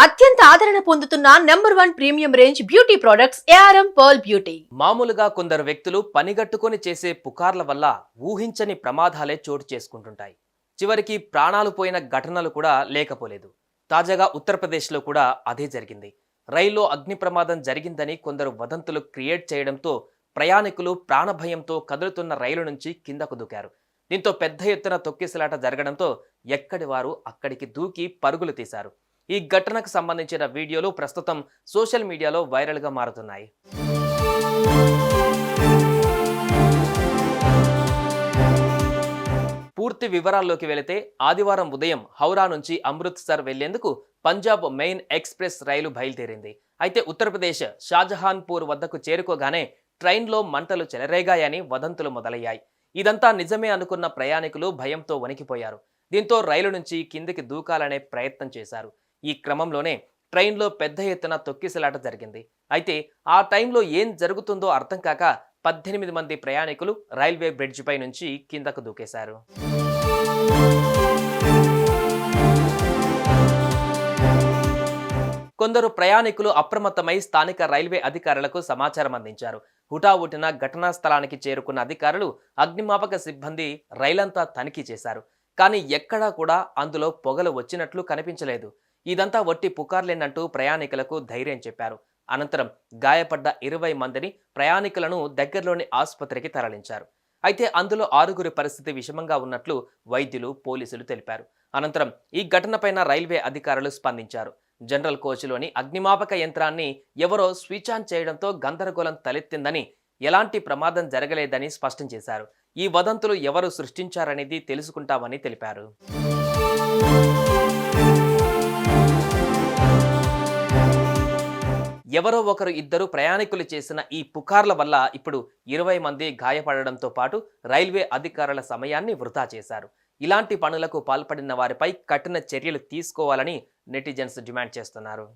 అత్యంత ఆదరణ పొందుతున్న number 1 premium range beauty products ARM pearl beauty. మామూలుగా కొందరు వ్యక్తులు పనిగట్టుకొని చేసే పుకార్ల వల్ల ఊహించని ప్రమాదాలే చోటు చేసుకుంటుంటాయి. చివరికి ప్రాణాలు పోయిన ఘటనలు కూడా లేకపోలేదు. తాజాగా ఉత్తరప్రదేశ్లో కూడా అదే జరిగింది. రైల్లో అగ్ని ప్రమాదం జరిగిందని కొందరు వదంతులు క్రియేట్ చేయడంతో ప్రయాణికులు ప్రాణభయంతో కదులుతున్న రైలు నుంచి కిందకు దూకారు. దీంతో పెద్ద ఎత్తున తొక్కిసలాట జరగడంతో ఎక్కడి వారు అక్కడికి దూకి పరుగులు తీశారు. ఈ ఘటనకు సంబంధించిన వీడియోలు ప్రస్తుతం సోషల్ మీడియాలో వైరల్గా మారుతున్నాయి. పూర్తి వివరాల్లోకి వెళితే ఆదివారం ఉదయం హౌరా నుంచి అమృత్సర్ వెళ్లేందుకు పంజాబ్ మెయిన్ ఎక్స్ప్రెస్ రైలు బయలుదేరింది. అయితే ఉత్తరప్రదేశ్ షాజహాన్పూర్ వద్దకు చేరుకోగానే ట్రైన్లో మంటలు చెలరేగాయని వదంతులు మొదలయ్యాయి. ఇదంతా నిజమే అనుకున్న ప్రయాణికులు భయంతో వణికిపోయారు. దీంతో రైలు నుంచి కిందికి దూకాలనే ప్రయత్నం చేశారు. ఈ క్రమంలోనే ట్రైన్లో పెద్ద ఎత్తున తొక్కిసలాట జరిగింది. అయితే ఆ టైంలో ఏం జరుగుతుందో అర్థం కాక 18 మంది ప్రయాణికులు రైల్వే బ్రిడ్జిపై నుంచి కిందకు దూకేశారు. కొందరు ప్రయాణికులు అప్రమత్తమై స్థానిక రైల్వే అధికారులకు సమాచారం అందించారు. హుటాహుటిన ఘటనా స్థలానికి చేరుకున్న అధికారులు అగ్నిమాపక సిబ్బంది రైలంతా తనిఖీ చేశారు. కానీ ఎక్కడా కూడా అందులో పొగలు వచ్చినట్లు కనిపించలేదు. ఇదంతా వట్టి పుకార్లేనంటూ ప్రయాణికులకు ధైర్యం చెప్పారు. అనంతరం గాయపడ్డ 20 మందిని ప్రయాణికులను దగ్గరలోని ఆసుపత్రికి తరలించారు. అయితే అందులో 6గురి పరిస్థితి విషమంగా ఉన్నట్లు వైద్యులు, పోలీసులు తెలిపారు. అనంతరం ఈ ఘటనపైన రైల్వే అధికారులు స్పందించారు. జనరల్ కోచ్లోని అగ్నిమాపక యంత్రాన్ని ఎవరో స్విచ్ ఆన్ చేయడంతో గందరగోళం తలెత్తిందని, ఎలాంటి ప్రమాదం జరగలేదని స్పష్టం చేశారు. ఈ వదంతులు ఎవరు సృష్టించారనేది తెలుసుకుంటామని తెలిపారు. ఎవరో ఒకరు ఇద్దరు ప్రయాణికులు చేసిన ఈ పుకార్ల వల్ల ఇప్పుడు 20 మంది గాయపడడంతో పాటు రైల్వే అధికారుల సమయాన్ని వృధా చేశారు. ఇలాంటి పనులకు పాల్పడిన వారిపై కఠిన చర్యలు తీసుకోవాలని నెటిజన్స్ డిమాండ్ చేస్తున్నారు.